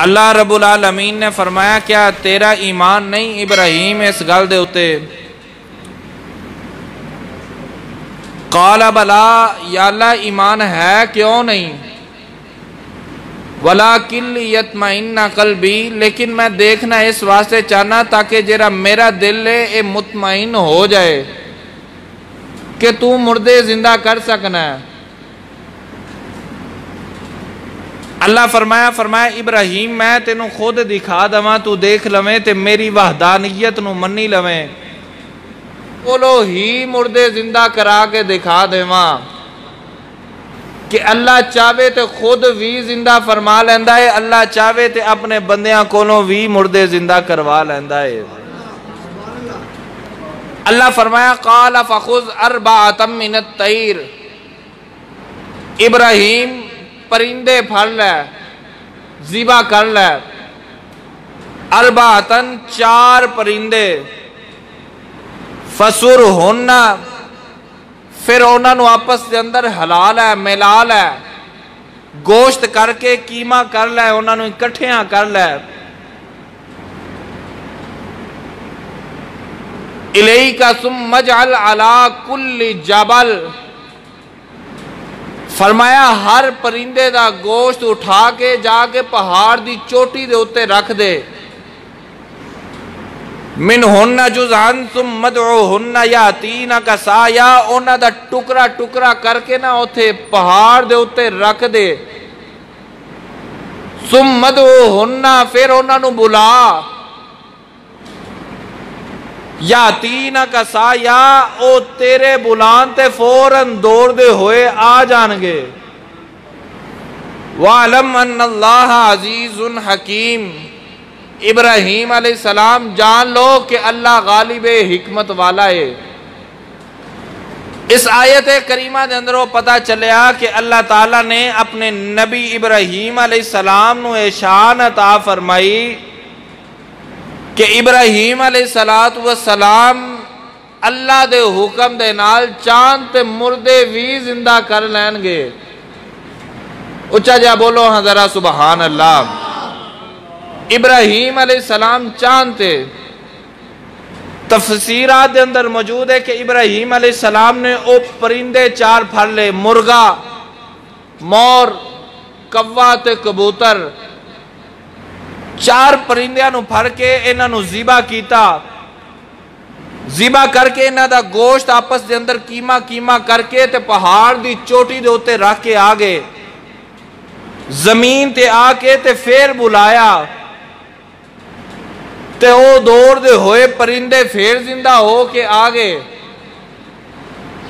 اللہ رب العالمین نے فرمایا کیا تیرا ایمان نہیں ابراہیم اس گل دے اتے؟ قال بلا، یا اللہ ایمان ہے کیوں نہیں، ولیکن لیطمئن قلبی، لیکن میں دیکھنا اس واسطے چاہنا تاکہ جرا میرا دل ہے اے مطمئن ہو جائے کہ تو مردے زندہ کر سکنا ہے۔ اللہ فرمایا ابراہیم میں تینوں خود دکھا دواں، تو دیکھ لویں تے میری وحدانیت نو منی لویں، بولو ہی مردے زندہ کرا کے دکھا دیواں کہ اللہ چاہے تے خود بھی زندہ فرما لیندا ہے، اللہ چاہے تے اپنے بندیاں کولوں بھی مردے زندہ کروا لیندا ہے۔ اللہ فرمایا قال فخذ اربعۃ من الطیر، ابراہیم پرندے پھڑ لے، ذبح کر لے، اربعۃن 4 پرندے، فسرہن، پھر انہاں نو آپس دے اندر حلال ہے ملا لے، گوشت کر کے قیمہ کر لے، انہاں نو اکٹھیاں کر لے، الیک ثم اجعل علی کل جبل، فرمایا ہر پرندے دا گوشت اٹھا کے جا کے پہاڑ دی چوٹی دے اتے رکھ دے، منہن جزءاً ثم ادعوہن یاتینک سعیا، انہاں دا ٹکڑا ٹکڑا کر کے نہ اوتھے پہاڑ دے اتے رکھ دے، ثم ادعوہن، پھر انہاں نو بلا، یاتینک سعیا، او تیرے بلان تے فوراً دوڑ دے ہوئے آ جانگے، وَعْلَمْ أَنَّ اللَّهَ عَزِيزٌ حَكِيمٌ، ابراہیم علیہ السلام جان لو کہ اللہ غالب حکمت والا ہے۔ اس آیت کریمہ دے اندر وہ پتہ چلیا کہ اللہ تعالیٰ نے اپنے نبی ابراہیم علیہ السلام نو شان عطا فرمائی کہ ابراہیم علیہ السلام اللہ دے حکم دے نال چاند تے مردے بھی زندہ کر لین گے۔ اچھا جا بولو ہاں ذرا سبحان اللہ۔ ابراہیم علیہ السلام چاند تے، تفسیرات دے اندر موجود ہے کہ ابراہیم علیہ السلام نے او پرندے 4 پھڑ لے، مرغا، مور، کوا تے کبوتر، 4 پرندیاں نو پھڑ کے انہاں نو ذبح کیتا، ذبح کر کے انہاں دا گوشت آپس دے اندر قیمہ کر کے تے پہاڑ دی چوٹی دے ہوتے رکھ کے آگے زمین تے آ کے تے پھر بلایا تے او دوڑ دے ہوئے پرندے پھر زندہ ہو کے آگے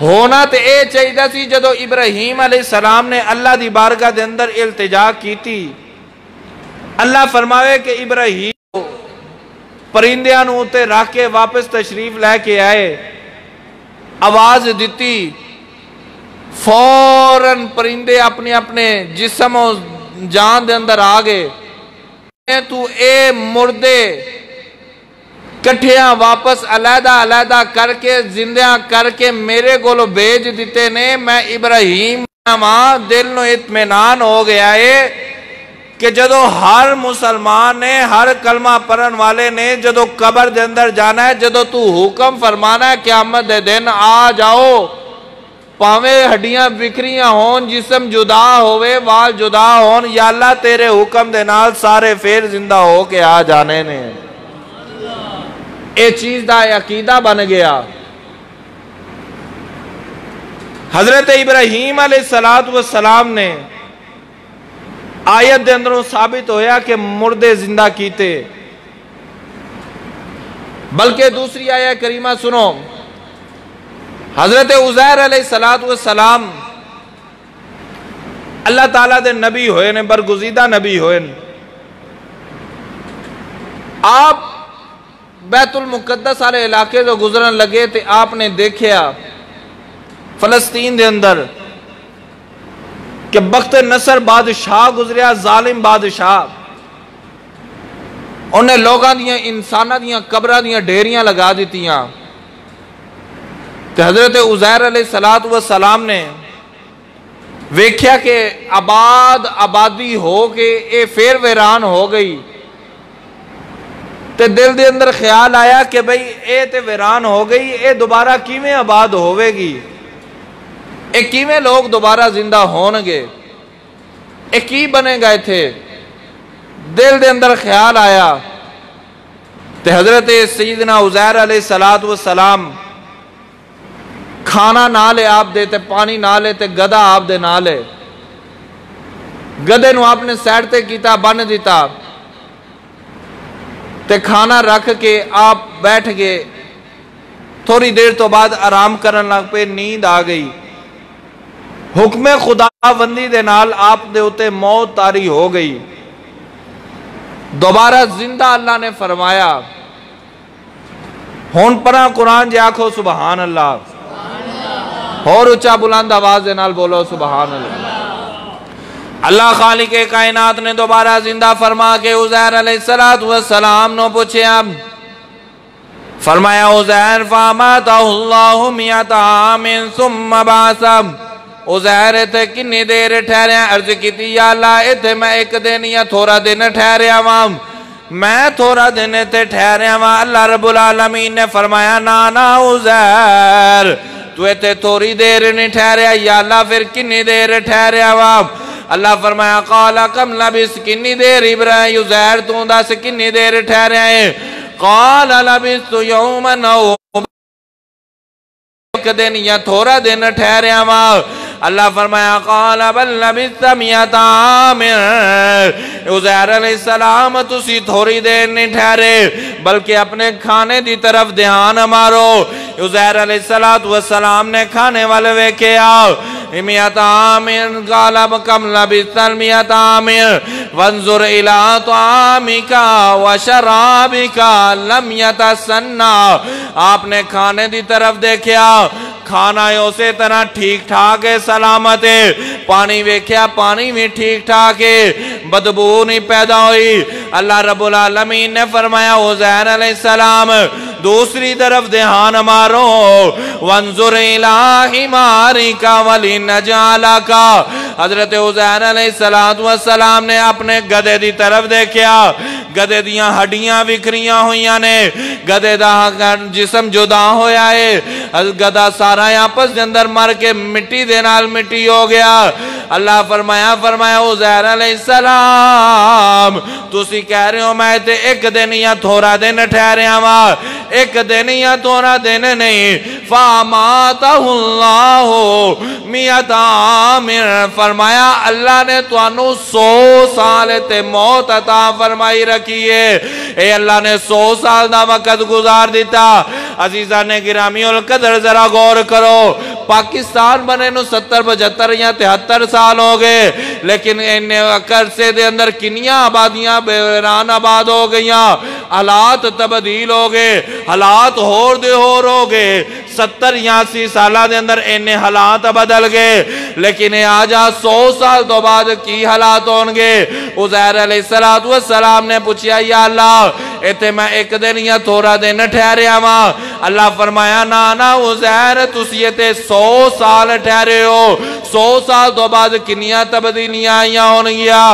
ہونا تے اے چاہیے سی جدو ابراہیم علیہ السلام نے اللہ دی بارگاہ دے اندر التجا کی تھی۔ اللہ فرماوے کہ ابراہیم پرندیاں نو تے رکھ کے واپس تشریف لے کے آئے، آواز دیتی، فوراً پرندے اپنے اپنے جسم و جان دے اندر آگے، تو اے مردے کٹھیاں واپس علیحدہ کر کے زندیاں کر کے میرے گولو بھیج دیتے نے، میں ابراہیم ماں دل نو اطمینان ہو گیا ہے کہ جدو ہر مسلمان نے، ہر کلمہ پڑھن والے نے جدو قبر دے اندر جانا ہے، جدو تو حکم فرمانا ہے قیامت دے دن آ جاؤ، پاویں ہڈیاں بکھریاں ہون، جسم جدا ہوئے، وال جدا ہون، یا اللہ تیرے حکم دے نال سارے پھر زندہ ہو کے آ جانے نے۔ اے چیز دا عقیدہ بن گیا۔ حضرت ابراہیم علیہ السلام نے آیت دے اندروں ثابت ہویا کہ مردے زندہ کیتے، بلکہ دوسری آیت کریمہ سنو، حضرت عزیر علیہ السلام اللہ تعالیٰ دے نبی ہوئے نے، برگزیدہ نبی ہوئے نے، آپ بیت المقدس والے علاقے جو گزرن لگے تھے، آپ نے دیکھیا فلسطین دے اندر کہ بخت نصر بادشاہ گزریا، ظالم بادشاہ، انہیں لوگاں دیاں انسانہ دیاں قبرہ دیاں ڈھیریاں لگا دیتیاں، تو حضرت عزیر علیہ السلام نے ویکھیا کہ آبادی ہو کے اے پھر ویران ہو گئی تے دل دے اندر خیال آیا کہ بھئی اے تے ویران ہو گئی، اے دوبارہ کیویں آباد ہوئے گی، اے کیویں لوگ دوبارہ زندہ ہونگے، اے کی بنے گئے تھے، دل دے اندر خیال آیا تے حضرت سیدنا عزیر علیہ السلام کھانا نہ لے آپ دے تے پانی نہ لے تے گدا آپ دے نہ لے، گدے نو آپ نے سیڈ تے کیتا بن دیتا تے کھانا رکھ کے آپ بیٹھ گئے، تھوڑی دیر تو بعد آرام کرن لگ پہ، نیند آ گئی، حکم خداوندی دے نال آپ دے اتے موت طاری ہو گئی، دوبارہ زندہ اللہ نے فرمایا۔ ہون پرا قرآن جے آکھو سبحان اللہ، اور اچھا بلند آواز دے نال بولو سبحان اللہ۔ اللہ خالق کائنات نے دوبارہ زندہ فرما کے عزیر علیہ السلام نو پوچھے، اب فرمایا عزیر فاماتہ اللہ میت عام ثم بعثم، عزیر اتھے کنی دیر ٹھہرے ہیں؟ عرض کی تھی یا اللہ اتھے میں ایک دن یا تھوڑا دن ٹھہرے ہوں، میں تھوڑا دن اتھے ٹھہرے ہوں۔ اللہ رب العالمین نے فرمایا نا عزیر تو اتھے تھوڑی دیر نہیں ٹھہرے، یا اللہ پھر کنی دیر ٹھہرے ہوں؟ اللہ فرمایا قال کم لبس، کنی دیر ابراہیم عزیر تو دا سے کنی دیر ٹھہرے ہیں؟ قال لبس یوما او ایک دن یا تھوڑا دن ٹھہرے ہوں۔ اللہ فرمایا قال بل لبثت مئۃ عام، عزیر علیہ السلام تسی تھوڑی دیر نہیں ٹھہرے بلکہ اپنے کھانے دی طرف دھیان مارو۔ عزیر علیہ السلام نے کھانے والے ویکھے مئۃ عام، قال کم لبثت مئۃ عام وانظر الی طعامک وشرابک لم یتسنہ، آپ نے کھانے دی طرف دیکھیا، کھانا اسی طرح ٹھیک ٹھاک ہے، سلامت ہے، پانی ویکھیا پانی بھی ٹھیک ٹھاک ہے، بدبو نہیں پیدا ہوئی۔ اللہ رب العالمین نے فرمایا عزیر علیہ السلام دوسری طرف دھیان مارو، وانظر الی حمارک ولنجعلک، حضرت عزیر علیہ السلام نے اپنے گدے دی طرف دیکھیا، گدے دیاں ہڈیاں وکھریاں ہوئیاں نے، گدے دا جسم جدا ہویا ہے، گدا سارا آپس دے اندر مر کے مٹی دے نال مٹی ہو گیا۔ اللہ فرمایا عزیر علیہ السلام تسی کہہ رہے ہو میں تے ایک دن یا تھوڑا دن ٹھہرے ہوں، ایک دن یا تھوڑا دن نہیں، فاماتہ اللہ مئۃ عام، فرمایا اللہ نے تو انو 100 سال تے موت عطا فرمائی رکھی ہے، اے اللہ نے 100 سال دا وقت گزار دیتا۔ عزیزان گرامی القدر ذرا غور کرو، پاکستان بنے نو 70 75 یا 73 سال ہو گئے، لیکن انہیں عرصے دے اندر کنیاں آبادیاں بیران آباد ہو گئیاں، حالات تبدیل ہو گئے، حالات ہو گئے، 70 یا 80 سالہ دے اندر انہیں حالات بدل گئے، لیکن آجا 100 سال تو بعد کی حالات ہونگے۔ عزیر علیہ السلام نے پوچھیا یا اللہ ایتے میں ایک دن یا تھوڑا دن ٹھہرے ہوں؟ اللہ فرمایا نا عزیر تسی ایتے 100 سال ٹھہرے ہو، 100 سال تو بعد کنیاں تبدیلیاں آئیاں ہونگیاں۔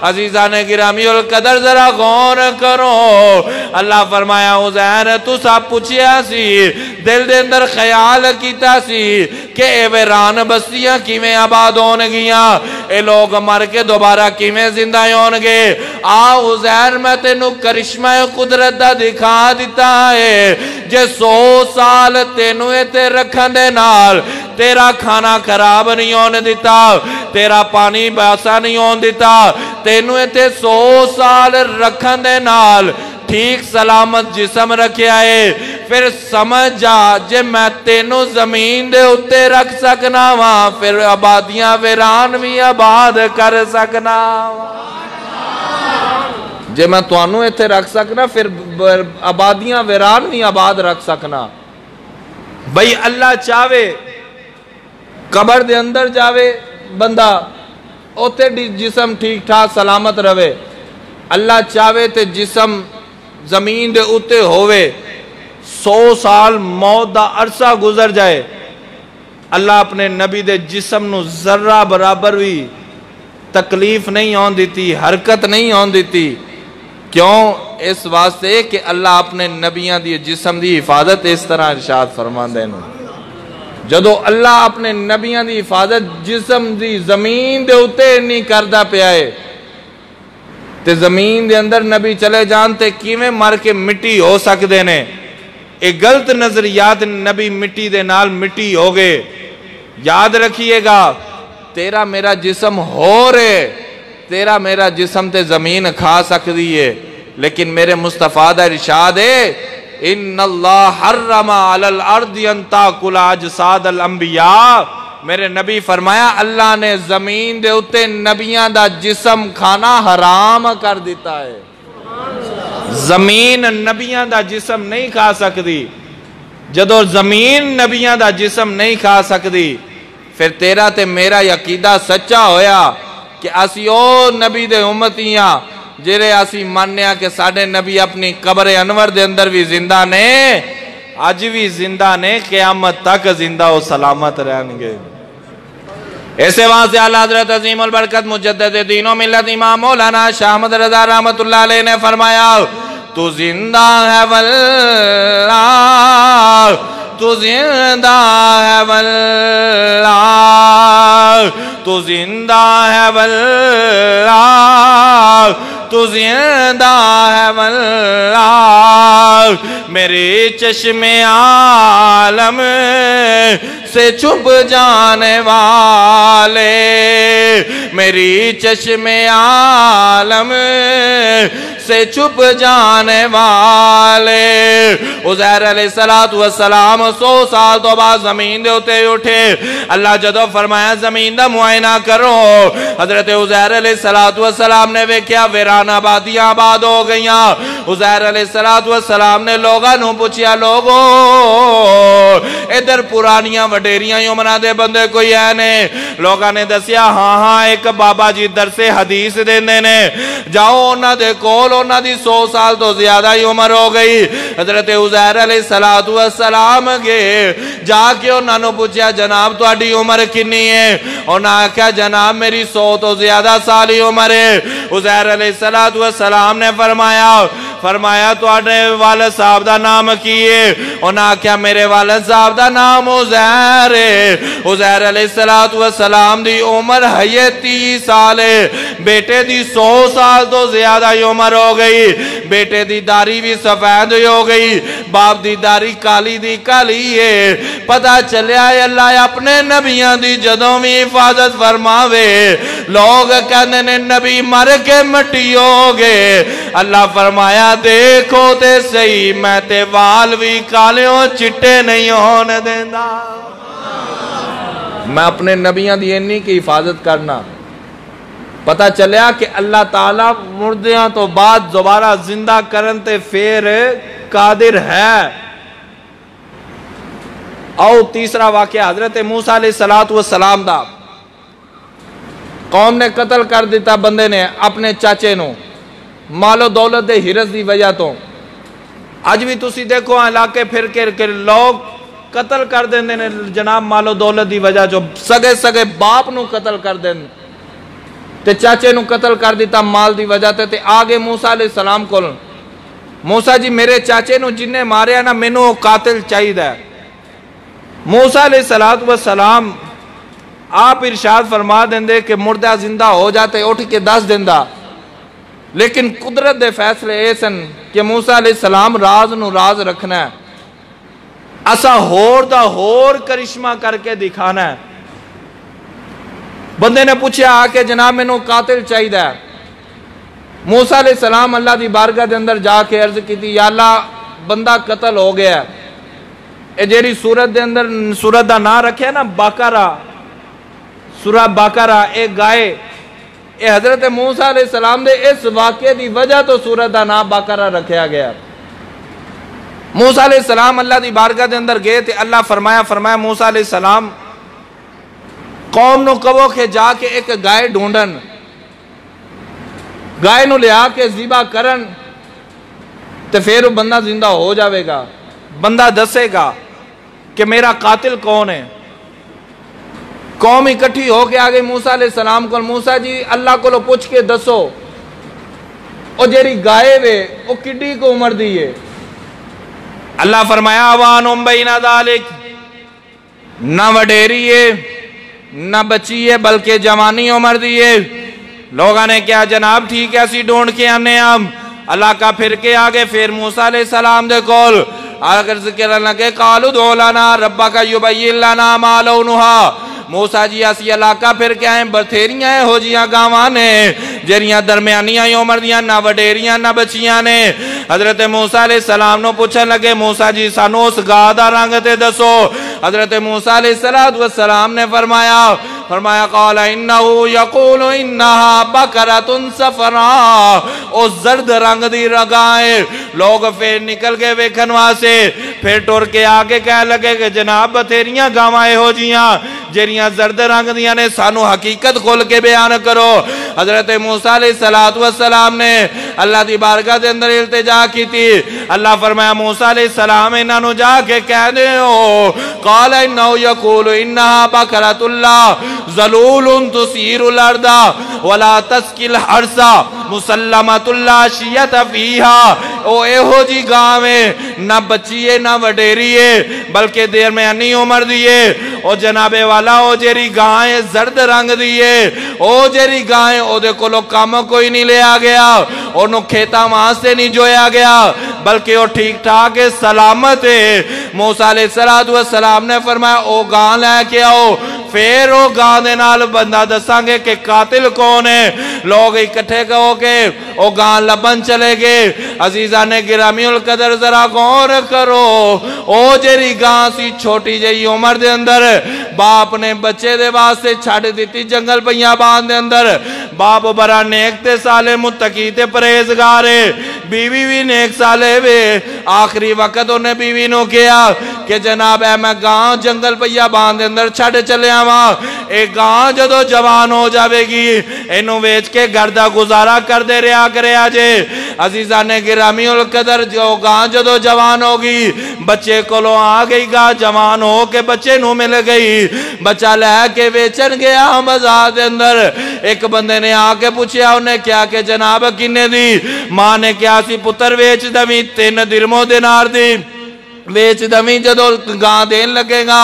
عزیزان گرامی القدر ذرا غور کرو، اللہ فرمایا عزیر تو سب پوچھیا سی، دل دے اندر خیال کیتا سی کہ اے ویران بستیاں کیویں آباد ہونگیاں، اے لوگ مر کے دوبارہ کیویں زندہ ہونگے۔ عزیر میں تینو کرشمہ قدرت دا دکھا دیتا ہے، جے 100 سال تینو ایتے رکھن دے نال تیرا کھانا خراب نہیں ہونے دیتا، تیرا پانی باسا نہیں ہونے دیتا، تینو ایتے 100 سال رکھن دے نال ٹھیک سلامت جسم رکھیا ہے، پھر سمجھ جا جے میں تینو زمین دے اتے رکھ سکنا وہاں، پھر آبادیاں ویران بھی آباد کر سکنا، جے میں توانو ایتھے رکھ سکنا پھر آبادیاں ویران بھی آباد رکھ سکنا۔ بھئی اللہ چاہوے قبر دے اندر جاوے بندہ اوتے جسم ٹھیک ٹھاک سلامت روے، اللہ چاہوے تے جسم زمین دے اتے ہوئے 100 سال موت دا عرصہ گزر جائے، اللہ اپنے نبی دے جسم نو ذرہ برابر بھی تکلیف نہیں ہون دیتی، حرکت نہیں ہون دیتی. کیوں؟ اس واسطے کہ اللہ اپنے نبیاں دی جسم دی حفاظت اس طرح ارشاد فرماندے ہیں. جدو اللہ اپنے نبیاں دی حفاظت جسم دی زمین دے اتے نہیں کردہ پہ آئے تے زمین دے اندر نبی چلے جانتے کیویں مر کے مٹی ہو سکدے نے. ایک غلط نظریات نبی مٹی دے نال مٹی ہو گئے. یاد رکھیے گا تیرا میرا جسم ہو رہے، تیرا میرا جسم تے زمین کھا سکتی ہے، لیکن میرے مصطفیٰ دا ارشاد ہے ان اللہ حرم علی الارض ان تاکل اجساد الانبیاء. میرے نبی فرمایا اللہ نے زمین دے اتے نبیاں دا جسم کھانا حرام کر دیتا ہے. زمین نبیاں دا جسم نہیں کھا سکتی. جدو زمین نبیاں دا جسم نہیں کھا سکتی پھر تیرا تے میرا عقیدہ سچا ہویا کہ اسی او نبی دے امتیاں جرے اسی ماننیا کہ ساڑھے نبی اپنی قبر انور دے اندر بھی زندہ نے، آج بھی زندہ نے، قیامت تک زندہ و سلامت رہن گے. ایسے وہاں سے اعلیٰ حضرت عظیم البرکت مجدد دین و ملت امام مولانا شاہ احمد رضا رحمت اللہ علیہ نے فرمایا تو زندہ ہے واللہ، تو زندہ ہے واللہ، تو زندہ ہے واللہ، تو زندہ ہے واللہ. میرے چشم عالم سے چھپ جانے والے، میری چشم عالم سے چھپ جانے والے. عزیر علیہ السلام 100 سال تو بعد زمین دے اتے اٹھے. اللہ جدو فرمایا زمین دا معائنہ کرو، حضرت عزیر علیہ السلام نے ویکھیا ویران آبادیاں آباد ہو گئیاں. عزیر علیہ السلام نے لوگاں نو پوچھیا لوگو ادھر پرانیاں وڈیریاں عمرہ دے بندے کوئی ہے نے؟ لوگاں نے دسیا ہاں ایک بابا جی درس حدیث دیندے نے، جاؤ انہاں دے کول، انہاں دی 100 سال تو زیادہ ہی عمر ہو گئی. حضرت عزیر علیہ السلام گئے، جا کے انہاں نو پوچھیا جناب تہاڈی عمر کنی ہے؟ انہاں کہا جناب میری 100 تو زیادہ سال ہی عمر ہے. عزیر علیہ السلام نے فرمایا تہاڈے والد صاحب دا نام کی ہے؟ انہاں کہا میرے والد صاحب دا نام عزیر ہے. عزیر علیہ السلام دی عمر ہے 30 سال ہے، بیٹے دی 100 سال تو زیادہ ہی عمر ہو گئی. بیٹے دی داڑھی بھی سفید ہو گئی، باپ دی داڑھی کالی دی کالی ہے. پتہ چلیا ہے اللہ اپنے نبیاں دی جدوں بھی حفاظت فرماوے لوگ کہنے نے نبی مر کے مٹی ہو گئے. اللہ فرمایا دیکھو تے صحیح میں تے وال بھی کالیوں چٹے نہیں ہونے دینا. میں اپنے نبیاں دی انہی کی حفاظت کرنا. پتہ چلیا کہ اللہ تعالیٰ مردیاں تو بعد دوبارہ زندہ کرن تے پھر قادر ہے. او تیسرا واقعہ حضرت موسیٰ علیہ السلام دا. قوم نے قتل کر دیتا بندے نے اپنے چاچے نو مال و دولت دے ہرس دی وجہ تو. آج بھی تسی دیکھو علاقے پھر کے لوگ قتل کر دیندے نے جناب مال و دولت دی وجہ جو سگے باپ نو قتل کر دیندے تے چاچے نو قتل کر دیتا مال دی وجہ تے آگے موسیٰ علیہ السلام کو موسیٰ جی میرے چاچے نو جن نے ماریا نا مینوں قاتل چاہید ہے. موسیٰ علیہ السلام آپ ارشاد فرما دیندے کہ مردہ زندہ ہو جاتے اٹھ کے 10 دیندہ، لیکن قدرت دے فیصلے ایسن کہ موسیٰ علیہ السلام راز نو راز رکھنا ہے. اسا ہور دا ہور کرشمہ کر کے دکھانا ہے. بندے نے پوچھا آ کے جناب میں نو قاتل چاہید ہے. موسیٰ علیہ السلام اللہ دی بارگاہ دے اندر جا کے عرض کی تھی یا اللہ بندہ قتل ہو گیا ہے. اے جیری سورت دے اندر سورت دا نام رکھے نا باقرہ، سورہ باقرہ ایک گائے، اے حضرت موسیٰ علیہ السلام دے اس واقعے دی وجہ تو سورت دا نام باقرہ رکھیا گیا. موسیٰ علیہ السلام اللہ دی بارگاہ دے اندر گئے تھے. اللہ فرمایا موسیٰ علیہ السلام قوم نو کہو کہ جا کے ایک گائے ڈھونڈن، گائے نو لیا کے ذبح کرن تے پھر بندہ زندہ ہو جاوے گا. بندہ دسے گا کہ میرا قاتل کون ہے. قوم اکٹھی ہو کے آگے موسیٰ علیہ السلام کو، موسیٰ جی اللہ کو پوچھ کے دسو او جیری گائے وے او کڈی کو عمر دیئے؟ اللہ فرمایا وانم بین ذالک، نہ وڈیری ہے نہ بچی ہے بلکہ جوانی عمر دیئے۔ لوگاں نے کیا جناب ٹھیک ہے اسی ڈھونڈ کے آنے ہم، اللہ کا پھر کے آگے پھر موسیٰ علیہ السلام دے کول اگر ذکر لگے قالوا ادع لنا ربک یبین لنا ما لونھا، موسیٰ جی اسی علاقہ پھر کے آئیں بتھیریاں ہیں ہو جیاں گاواں نے جریاں درمیانیاں عمر دیاں نہ وڈیریاں نہ بچیاں نے۔ حضرت موسیٰ علیہ السلام نو پوچھن لگے موسیٰ جی سانو اس گاہ دا رنگ تے دسو۔ حضرت موسیٰ علیہ السلام نے فرمایا قال انہو یقول انہا بکرۃ صفراء، او زرد رنگ دی رگائے۔ لوگ پھر نکل کے ویکھن واسے پھر ٹور کے آگے کہہ لگے کہ جناب بتھیریاں گاوائے ہو جیاں جریاں زرد رنگ دیاں نے، سانو حقیقت کھول کے بیان کرو۔ حضرت موسیٰ علیہ السلام نے اللہ دی بارگاہ دے اندر التجا کی تھی۔ اللہ فرمایا موسیٰ علیہ السلام انہاں نو جا کے کہہ دے ہو قال انہو یقول انہا بکرۃ اللہ ذلول تثیر الارض ولا تسقی الحرث مسلمۃ اللہ شیت فیہا، او اے ہو جی گاہ میں نہ بچی ہے نہ وڈیری ہے بلکہ دیر میں انی عمر دیئے، او جناب والا او جیری گاہیں زرد رنگ دیئے، او جیری گاہیں او دے کولو کام کوئی نہیں لیا گیا، انہوں کھیتا وہاں سے نہیں جویا گیا بلکہ وہ ٹھیک ٹھاک سلامت ہے۔ موسیٰ علیہ السلام نے فرمایا او گاہ لے کے آؤ، پھر وہ گاہ دے نال بندہ دساں گے کہ قاتل کون ہے۔ لوگ اکٹھے کہو کہ وہ گاہ لبن چلے گے۔ عزیزان گرامی القدر ذرا غور کرو، او جیری گاہ سی چھوٹی جئی عمر دے اندر باپ نے بچے دے واسطے چھڑ دیتی جنگل بیابان دے اندر، باپ بڑا نیک تے سالے متقی تے پرہیزگارے، بیوی بھی نیک سالے وے، آخری وقت انہیں بیوی نو کیا کہ جناب اے میں گاں جنگل بیابان دے اندر چھڑ چلے آواں، ایک گاں جدو جوان ہو جاوے گی انہوں ویچ کے گردہ گزارا کر دے رہا کرے آجے۔ عزیزان گرامی القدر جو گاں جدو جوان ہوگی بچے کولو آ گئی گا، جوان ہو کے بچے نو مل گئی، بچہ لے کے ویچن گیا بازار دے اندر۔ ایک بندے نے آ کے پوچھیا انہیں کیا کہ جناب کنے دی؟ ماں نے کیا سی پتر ویچ دمی 3 درہم دینار دی، ویچ دمی جدو گاں دین لگے گا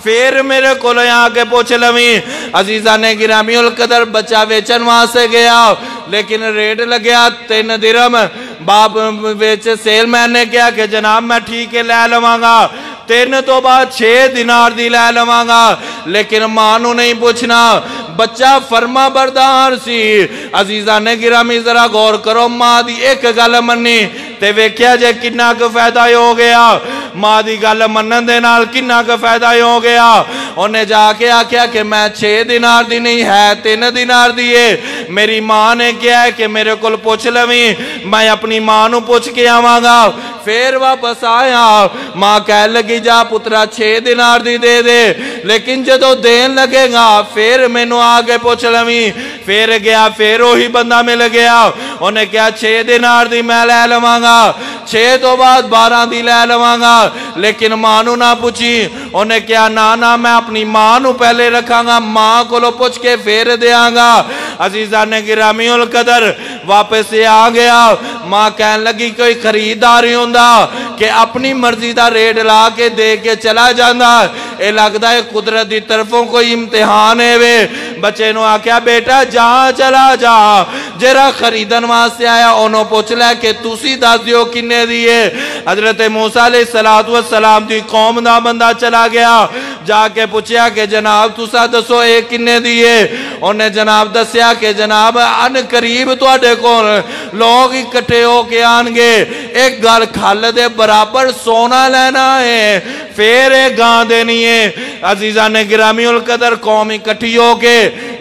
پھر میرے کولو یہاں کے پوچھ لویں۔ عزیزان گرامی القدر بچہ ویچن وہاں سے گیا لیکن ریٹ لگیا 3 درہم، باپ ویچ سیل مین نے کیا کہ جناب میں ٹھیک ہے لے لواں گا، 3 تو بعد 6 دینار دی لے لواں گا، لیکن ماں نو نہیں پوچھنا، بچہ فرما بردار سی۔ عزیزان گرامی ذرا غور کرو، ماں دی ایک گل منی تے ویکھیا جے کنا کا فائدہ ہو گیا، ماں دی گل منن دے نال کنا کا فائدہ ہو گیا۔ انہیں جا کے آکھیا کہ میں 6 دینار دی نہیں ہے 3 دینار دیئے، میری ماں نے کیا ہے کہ میرے کل پوچھ لویں، میں اپنی ماں نو پوچھ کے آواں گا۔ پھر واپس آیا، ماں کہہ لگی جا پترا 6 دینار دی دے دے، لیکن جدو دین لگے گا پھر میں نو آگے پوچھ لویں۔ پھر گیا پھر وہی بندہ مل گیا، انہیں کیا 6 دینار دی میں لے لواں گا، 6 تو بعد 12 دی لے لواں گا، لیکن ماں نو نہ پوچھی، انہیں کیا نانا میں اپنی ماں نو پہلے رکھاں گا، ماں کو لو پوچھ کے پھر دیاں گا۔ عزیزان گرامی القدر واپس سے آ گیا، ماں کہنے لگی کوئی خریداری ہوندا کہ اپنی مرضی دا ریٹ لا کے دے کے چلا جاندہ، اے لگتا ہے قدرت دی طرفوں کوئی امتحان ہے وے۔ بچے نو آکیا بیٹا جہاں چلا جا، جرا خریدن واسطے آیا انہوں پوچھ لے کہ تُسی دس دیو کنے دیئے۔ حضرت موسیٰ علیہ السلام دی قوم دا بندہ چلا گیا، جا کے پوچھیا کہ جناب تُسا دسو ایک کنے دیئے، انہیں جناب دسیا کہ جناب ان قریب تو اڈے کون لوگ اکٹھے ہو کے آنگے، ایک گھر کھال دے برابر سونا لینا ہے، پھر ایک گاں دینی ہے۔ عزیزان گرامی القدر قوم اکٹھی ہو کے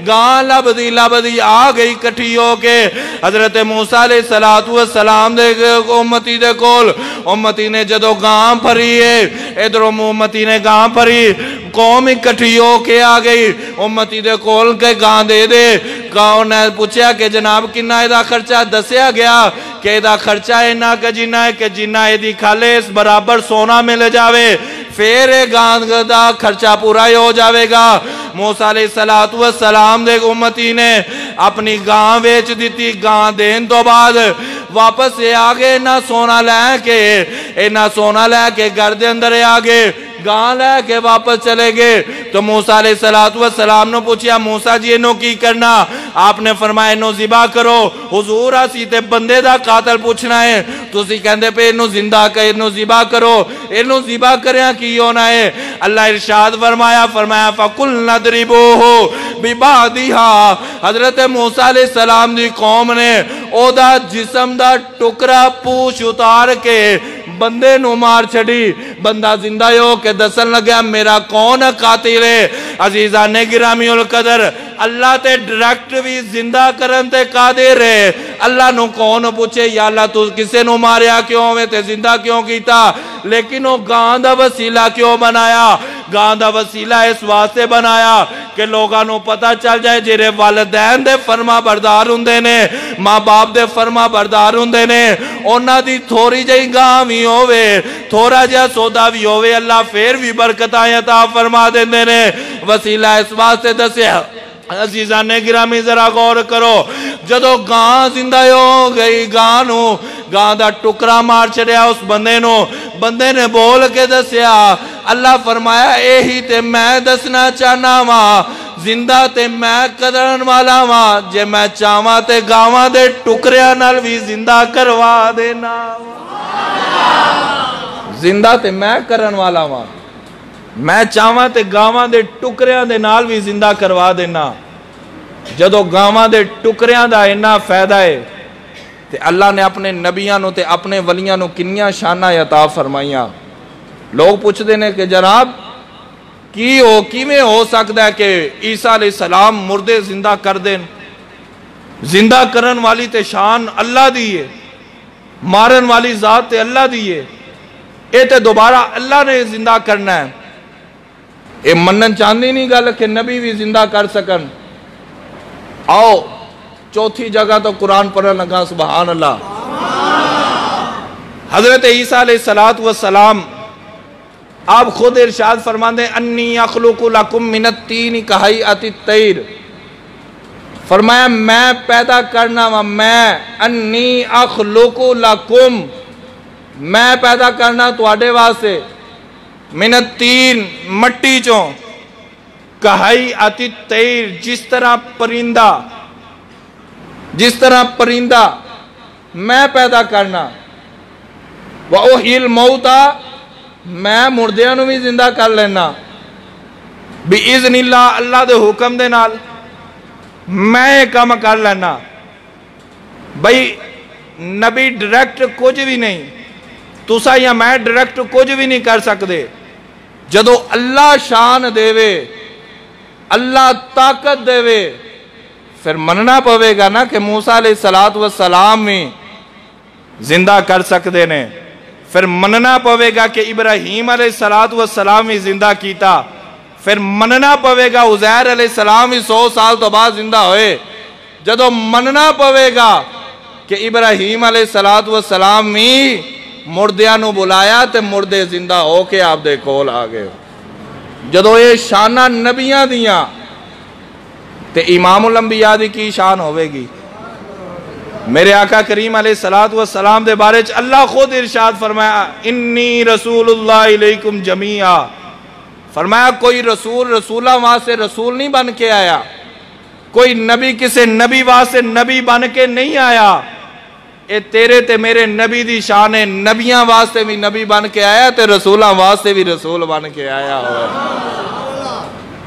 گاں لبدی آ گئی اکٹھی ہو کے حضرت موسیٰ علیہ السلام دے امتی دے کول، امتی نے جدو گاں پھری ہے، ادھر امتی نے گاں پھری، قوم اکٹھی ہو کے آ گئی، امتی دے کول کے گاں دے دے، گاؤں نے پوچھا کہ جناب کنہ ایدہ خرچہ دسیا گیا کہ ایدہ خرچہ اینا کا جنہ ہے کہ جنہ ایدی کھالے اس برابر سونا مل جاوے، پھر گاں دا خرچہ پورا ہی ہو جاوے گا۔ موسیٰ علیہ السلام دے امتی نے اپنی گاں ویچ دیتی، گاں دین تو بعد واپس سے آگے نہ سونا لے کے گھر دے اندر آگے گاں لے کے واپس چلے گئے۔ تو موسیٰ علیہ السلام نے پوچھیا موسیٰ جی انہوں کی کرنا؟ آپ نے فرمایا انہوں ذبح کرو۔ حضور اسی تے بندے دا قاتل پوچھنا ہے، تو اسی کہندے پہ انہوں زندہ کہ انہوں ذبح کرو، انہوں ذبح کریاں کی ہونا ہے؟ اللہ ارشاد فرمایا فَقُلْ نَدْرِبُوهُ بِبَعْضِهَا، حضرت موسیٰ علیہ السلام دی قوم نے او دا جسم دا ٹکرا پوچھ اتار کے بندے نو مار چھڑی۔ بندہ زندہ ہو کے دسن لگیا میرا کون قاتل ہے؟ عزیزان گرامی القدر، اللہ تے ڈائریکٹ بھی زندہ کرن تے قادر ہے۔ اللہ نو کون پوچھے یا اللہ تو کسے نو ماریا کیوں میں تے زندہ کیوں کیتا؟ لیکن وہ گاں دا وسیلہ کیوں بنایا؟ گاں دا وسیلہ اس واسطے بنایا کہ لوگاں نو پتہ چل جائے جیرے والدین دے فرما بردار ہوندے نے، ماں باپ دے فرما بردار ہوندے نے، اونا دی تھوڑی جائی گاں بھی ہوئے، تھوڑا جا سودا بھی ہوئے، اللہ پھر بھی برکتاں عطا فرما دیندے نے۔ وسیلہ اس واسطے دسے عزیزان گرامی ذرا غور کرو، جدو گاں زندہ ہو گئی گاں دا ٹکرا مار چھڑیا اس بندے نے بول کے دسیا، اللہ فرمایا ایہی تے میں دسنا چاہنا ماں، زندہ تے میں قدرن والا ماں، جے میں چاہواں تے گاواں دے ٹکریاں نال بھی زندہ کروا دینا، زندہ تے میں کرن والا ماں، میں چاہواں تے گاواں دے ٹکریاں دے نال بھی زندہ کروا دینا۔ جدو گاواں دے ٹکریاں دا اینا فائدہ ہے تے اللہ نے اپنے نبیاں نو تے اپنے ولیاں نو کنیاں شانہ عطا فرمائیاں۔ لوگ پوچھ دینے کہ جناب کیویں ہو سکتا ہے کہ عیسیٰ علیہ السلام مردے زندہ کر دیں؟ زندہ کرن والی تے شان اللہ دیئے، مارن والی ذات تے اللہ دیئے، اے تے دوبارہ اللہ نے زندہ کرنا ہے۔ اے منن چاندی نہیں گل کہ نبی بھی زندہ کر سکن۔ آؤ چوتھی جگہ تو قرآن پڑھن لگا، سبحان اللہ۔ حضرت عیسیٰ علیہ السلام آپ خود ارشاد فرماندے انی اخلق لکم من الطین کہیئۃ الطیر، فرمایا میں پیدا کرنا وا، میں انی اخلق لکم، میں پیدا کرنا تواڈے واسطے، من الطین مٹی چوں، کہیئۃ الطیر جس طرح پرندہ میں پیدا کرنا، وَأُحْيِي الْمَوْتَى میں مردیاں نو بھی زندہ کر لینا، بِإِذْنِ اللَّهِ اللہ دے حکم دے نال میں کام کر لینا۔ بھئی نبی ڈائریکٹ کچھ بھی نہیں، تسا یا میں ڈائریکٹ کچھ بھی نہیں کر سکتے۔ جدو اللہ شان دے وے، اللہ طاقت دے وے، پھر مننا پوے گا نا کہ موسیٰ علیہ السلام میں زندہ کر سکتے نے، پھر مننا پوے گا کہ ابراہیم علیہ السلام بھی زندہ کیتا، پھر مننا پوے گا عزیر علیہ السلام بھی 100 سال تو بعد زندہ ہوئے، جدو مننا پوے گا کہ ابراہیم علیہ السلام بھی مردیاں نو بلایا تے مردے زندہ ہو کے آپ دے کول آگئے۔ جدو یہ شانہ نبیاں دیاں تے امام الانبیاء دی کی شان ہوئے گی؟ میرے آقا کریم علیہ السلام دے بارے چ اللہ خود ارشاد فرمایا انی رسول اللہ علیکم جمیعا، فرمایا کوئی رسولہ وہاں سے رسول نہیں بن کے آیا، کوئی نبی کسے نبی وہاں سے نبی بن کے نہیں آیا، اے تیرے تے میرے نبی دی شان ہے، نبیاں واسطے بھی نبی بن کے آیا تے رسولہ واسطے بھی رسول بن کے آیا ہوئے۔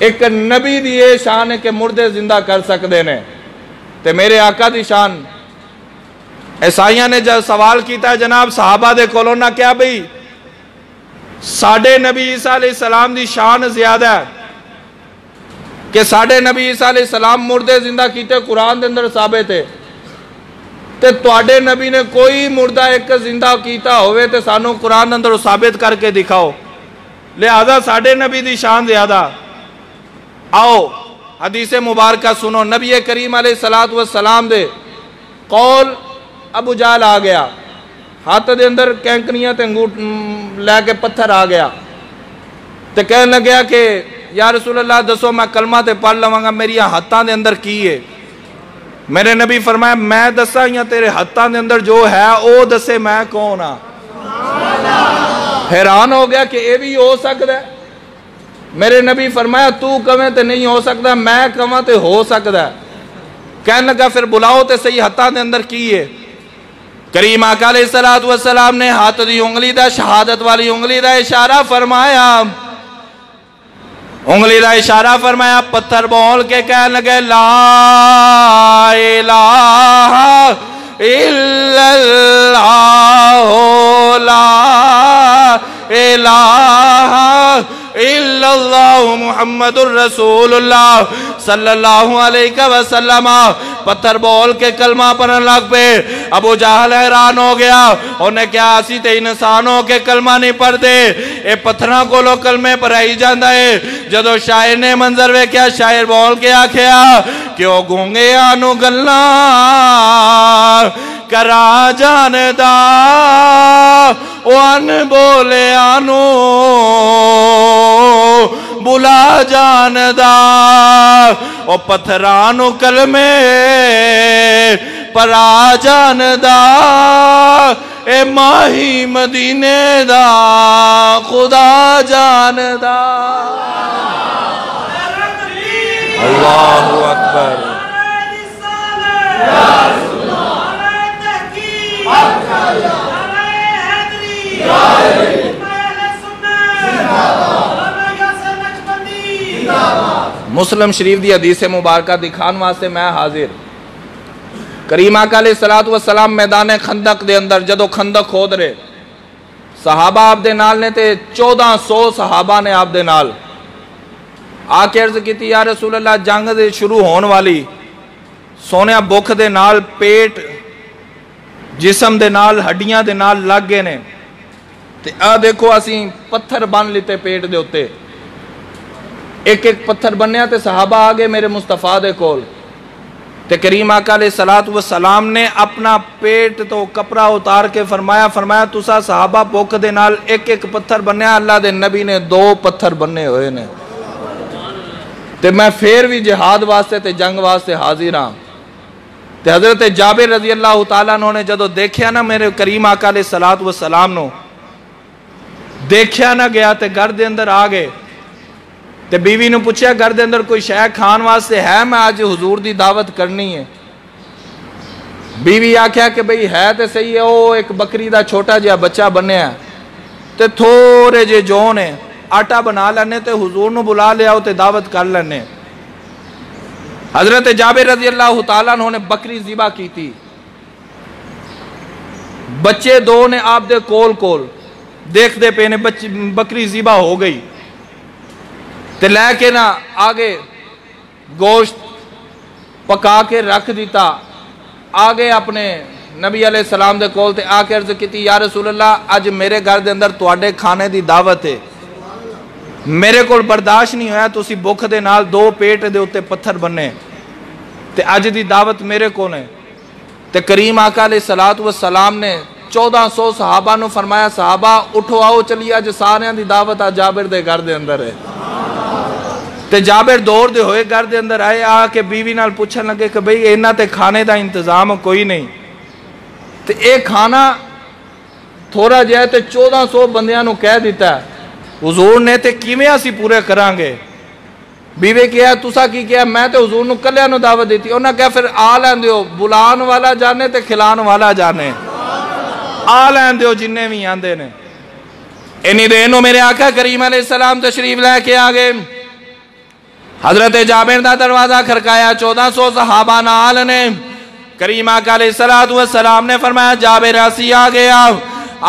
ایک نبی دی یہ شان ہے کہ مردے زندہ کر سکتے نے، تے میرے آقا دی شان۔ عیسائیاں نے جب سوال کیتا ہے جناب صحابہ دے کولونا کیا بھئی ساڑھے نبی عیسیٰ علیہ السلام دی شان زیادہ ہے کہ ساڑھے نبی عیسیٰ علیہ السلام مردے زندہ کیتے قرآن دے اندر ثابت ہے، تے تواڈے نبی نے کوئی مردہ ایک زندہ کیتا ہوئے تے سانو قرآن اندر ثابت کر کے دکھاؤ، لہذا ساڑھے نبی دی شان زیادہ۔ آؤ حدیث مبارکہ سنو، نبی کریم علیہ السلام دے قول ابو جہل آ گیا، ہاتھ دے اندر کینکنیاں تے انگوٹ لے کے پتھر آ گیا تے کہنے لگیا کہ یا رسول اللہ دسو میں کلمہ تے پڑھ لواں گا میری ہاتھاں دے اندر کی ہے؟ میرے نبی فرمایا میں دساں یا تیرے ہاتھاں دے اندر جو ہے او دسے میں کون ہاں؟ حیران ہو گیا کہ یہ بھی ہو سکتا ہے؟ میرے نبی فرمایا تو کہیں تے نہیں ہو سکتا، میں کہیں تے ہو سکتا ہے۔ کہنے لگا پھر بلاؤ تے صحیح ہاتھاں دے اندر کی ہے؟ کریم آقا علیہ السلام نے ہاتھ دی انگلی دا، شہادت والی انگلی دا اشارہ فرمایا، انگلی دا اشارہ فرمایا، پتھر بول کے کہنے لگے لا الہ الا اللہ لا الہ الا اللہ محمد الرسول اللہ صلی اللہ علیہ وسلم۔ پتھر بول کے کلمہ پڑھنے لگ پہ۔ ابو جہل حیران ہو گیا، انہیں کیا اسی تے انسان ہو کے کلمہ نہیں پڑھ دے، اے پتھراں کو لو کلمے پڑھائی جاندہ ہے۔ جدو شاعر نے منظر وے کیا، شاعر بول کے آکھیا کہ او گونگے آنو گلنا کرا جاندہ وان بولے آنو بلا جاندہ، او پتھرانو کلمے پرا جاندہ، اے ماہی مدینے دا خدا جاندہ۔ اللہ اکبر۔ مسلم شریف دی حدیث مبارکہ دکھان واسطے میں حاضر۔ کریم آقا علیہ السلام میدان خندق دے اندر جدو خندق کھود رہے، صحابہ آپ دے نال نے تے 1400 صحابہ نے آپ دے نال آ کے عرض کی تھی یا رسول اللہ جنگ دے شروع ہون والی، سونیا بکھ دے نال پیٹ جسم دے نال ہڈیاں دے نال لگ گئے نے، تے آ دیکھو اسی پتھر بن لیتے پیٹ دے ہوتے، ایک ایک پتھر بنیا تے صحابہ آگے میرے مصطفیٰ دے کول، تے کریم آقا علیہ السلام نے اپنا پیٹ تو کپڑا اتار کے فرمایا تسا صحابہ بکھ دے نال ایک ایک پتھر بنیا، اللہ دے نبی نے 2 پتھر بننے ہوئے نے، تے میں پھر بھی جہاد واسطے تے جنگ واسطے حاضر ہاں۔ تے حضرت جابر رضی اللہ تعالیٰ نے جدو دیکھیا نا میرے کریم آقا علیہ السلام نو، دیکھیا نہ گیا تے گھر دے اندر آ گئے، تے بیوی نے پوچھیا گھر دے اندر کوئی شے کھان واسطے ہے، میں آج حضور دی دعوت کرنی ہے۔ بیوی آکھیا کہ بھئی ہے تے صحیح ہے، او ایک بکری دا چھوٹا جہا بچہ بنیا ہے تے تھوڑے جے جو نے آٹا بنا لینے تے حضور نو بلا لیا تے دعوت کر لینے۔ حضرت جابر رضی اللہ تعالیٰ نے بکری ذبح کی تھی، بچے 2 نے آپ دے کول دیکھ دے پینے بکری ذبح ہو گئی، تے لے کے نا آگے گوشت پکا کے رکھ دیتا، آگے اپنے نبی علیہ السلام دے کول تے آ کے عرض کی تھی یا رسول اللہ اج میرے گھر دے اندر تواڈے کھانے دی دعوت ہے، میرے کول برداشت نہیں ہویا تسی بکھ دے نال 2 پیٹ دے اتے پتھر بننے، تے اج دی دعوت میرے کول ہے۔ تے کریم آقا علیہ السلام نے 1400 صحابہ نو فرمایا صحابہ اٹھو آؤ چلیے اج ساریاں دی دعوت آ جابر دے گھر دے اندر ہے۔ تے جابر دور دے ہوئے گھر دے اندر آئے، آ کے بیوی نال پوچھن لگے کہ بھئی اینا تے کھانے دا انتظام کوئی نہیں، تے ایک کھانا تھوڑا جائے تے 1400 بندیاں نو کہہ دیتا ہے، حضور نے تے کیویں اسی پورے کرانگے؟ بیوی کہا تسا کی کیا؟ میں تے حضور نو کلیاں نو دعوت دیتی، انہاں کہا پھر آ لین دیو، بلان والا جانے تے کھلان والا جانے، آ لین دیو جننے بھی آندے نے۔ انہی دینوں میرے آقا کریم علیہ السلام تشریف لے کے آگے، حضرت جابر دا دروازہ کھڑکایا، 1400 صحابہ نال نے، کریم آقا علیہ السلام نے فرمایا جابر اسی آ گیا،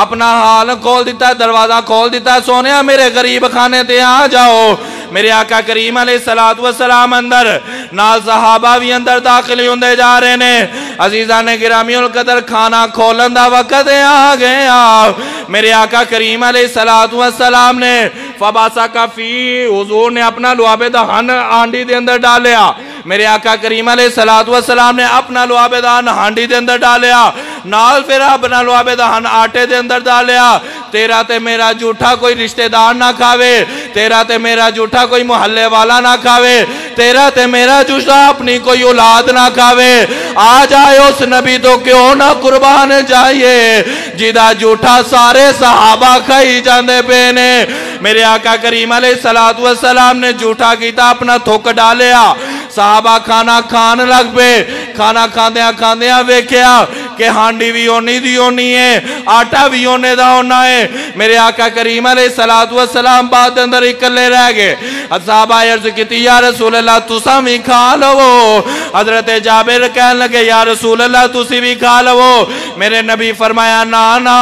اپنا حال کھول دیتا، دروازہ کھول دیتا، سونیا میرے غریب خانے تے آ جاؤ۔ میرے آقا کریم علیہ السلام اندر، نال صحابہ بھی اندر داخل ہوندے جا رہے نے۔ عزیزان گرامی القدر کھانا کھولن دا وقت آ گیا، میرے آقا کریم علیہ السلام نے فباسا کفی، حضور نے اپنا لعاب دہن ہانڈی دے اندر ڈالیا، میرے آقا کریم علیہ السلام نے اپنا لعاب دہن ہانڈی دے اندر ڈالیا، نال پھر اپنا لعاب دہن آٹے دے اندر ڈالیا، تیرا تے میرا جھوٹا کوئی رشتہ دار نہ کھاوے، تیرا تے میرا جھوٹا کوئی محلے والا نہ کھاوے، تیرا تے میرا جھوٹا اپنی کوئی اولاد نہ کھاوے۔ آ جائے اس نبی تو کیوں نہ قربان جائیے جیدہ جھوٹا سارے صحابہ کھائی جاندے پینے۔ میرے آقا کریم علیہ السلام نے جھوٹا کیتا اپنا تھوک ڈالیا، صحابہ کھانا کھان لگ پہ، کھانا کھاندیاں ویکھیا کہ ہانڈی بھی ہونی دی ہونی ہے، آٹا بھی ہونے دا ہونا ہے۔ میرے آقا کریم علیہ السلام بعد اندر اکلے رہ گئے۔ صحابہ عرض کیتی یا رسول اللہ تساں بھی کھا لو۔ حضرت جابر کہنے لگے یا رسول اللہ تسی بھی کھا لو۔ میرے نبی فرمایا نا نا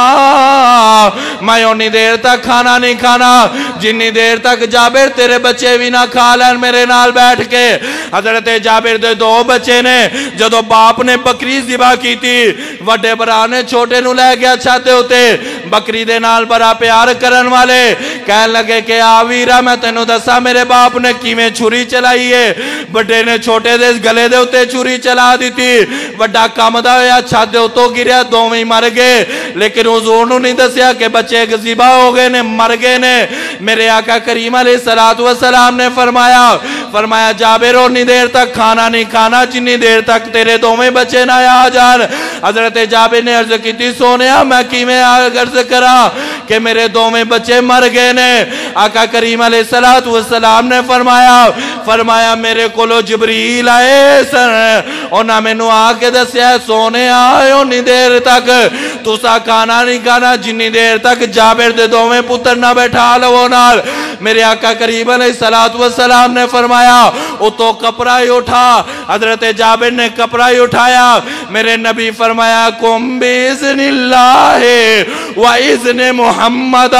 میں اونی دیر تک کھانا نہیں کھانا جنی دیر تک جابر تیرے بچے بھی نہ کھا لین میرے نال بیٹھ کے۔ حضرت جابر دے دو بچے نے جدو باپ نے بکری ذبح کی تھی، وڈے برا نے چھوٹے نو لے گیا چھاتے ہوتے، بکری دے نال بڑا پیار کرن والے کہنے لگے کہ آویرہ میں تینو دسا میرے باپ نے کیویں چھری چلائی ہے۔ بڑے نے چھوٹے دے گلے دے ہوتے چھری چلا دی تھی، وڈا کام دا ہویا چھاتے ہوتوں گریا دوویں مر گئے، لیکن حضور نو نہیں دسیا کہ بچے ذبح ہو گئے نے مر گئے نے۔ میرے آقا کریم علیہ السلام نے فرمایا جابر اتنی دیر تک کھانا نہیں کھانا جنی دیر تک تیرے دوویں بچے نہ آ جان۔ حضرت جابر نے عرض کی تھی سونیا میں کیویں عرض کرا کہ میرے دوویں بچے مر گئے نے۔ آقا کریم علیہ السلام نے فرمایا میرے کولو جبریل آئے سن، انہاں میں نو آ کے دسیا سونے آئے اتنی دیر تک تسا کھانا نہیں کھانا جنی دیر تک جابر دے دوویں پتر نہ بیٹھا لو نال۔ میرے آقا کریم علیہ السلام نے فرمایا اتو کپڑا ہی اٹھا۔ حضرت جابر نے کپڑا ہی اٹھایا۔ میرے نبی فرمایا کم بِإِذْنِ اللَّهِ وَإِذْنِ محمد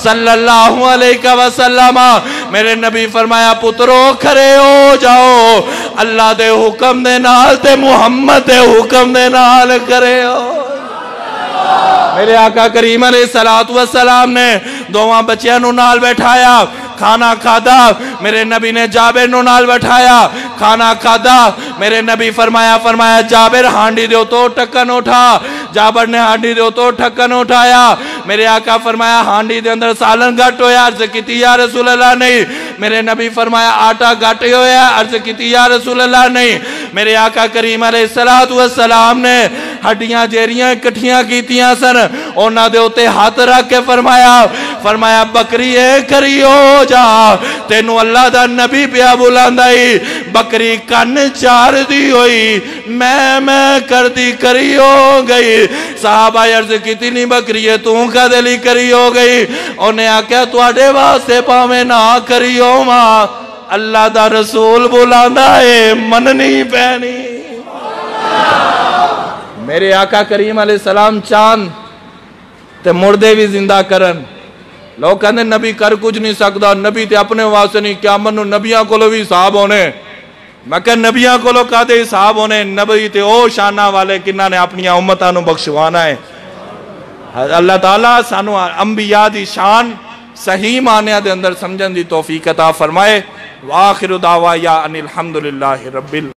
صلی اللہ علیہ وسلم۔ میرے نبی فرمایا پترو کھڑے ہو جاؤ، اللہ دے حکم دے نال تے محمد دے حکم دے نال کرے ہو۔ میرے آقا کریم علیہ السلام نے دوواں بچیاں نو نال بیٹھایا، کھانا کھادا۔ میرے نبی نے جابر نو نال بیٹھایا، کھانا کھادا۔ میرے نبی فرمایا جابر ہانڈی دیو تو ٹکن اٹھا۔ جابر نے ہانڈی دیو تو ٹکن اٹھایا۔ میرے آقا فرمایا ہانڈی دے اندر سالن گھٹ ہویا، عرض کیتی یا رسول اللہ نہیں۔ میرے نبی فرمایا آٹا گھٹ ہویا، عرض کیتی یا رسول اللہ نہیں۔ میرے آقا کریم علیہ السلام نے ہڈیاں جیریاں کٹھیاں کیتیاں سن، اونا دے ہوتے ہاتھ رکھ کے فرمایا بکری ہے کری ہو جا، تینو اللہ دا نبی پیا بلاندائی، بکری کن چار دی ہوئی میں کر دی کری ہو گئی۔ صحابہ عرض کیتی نہیں بکری ہے تو کا دلی کری ہو گئی۔ انہیں آکیا تو آڑے واسے پاویں نہ کری ہو ماں، اللہ دا رسول بلاندا ہے مننی پہنی۔ میرے آقا کریم علیہ السلام چاند تے مردے بھی زندہ کرن۔ لوگ کہنے نبی کر کچھ نہیں سکتا، نبی تے اپنے واسطے نہیں، قیامت نو نبیاں کو لو بھی حساب ہونے۔ میں کہ نبیاں کو لو کہتے حساب ہونے، نبی تے او شانہ والے کنہ نے اپنی امتاں نو بخشوانا ہے۔ اللہ تعالیٰ سانو انبیاء دی شان صحیح معنی دے اندر سمجھن دی توفیق عطا فرمائے۔ وآخر دعوایا ان الحمدللہ رب العالمین۔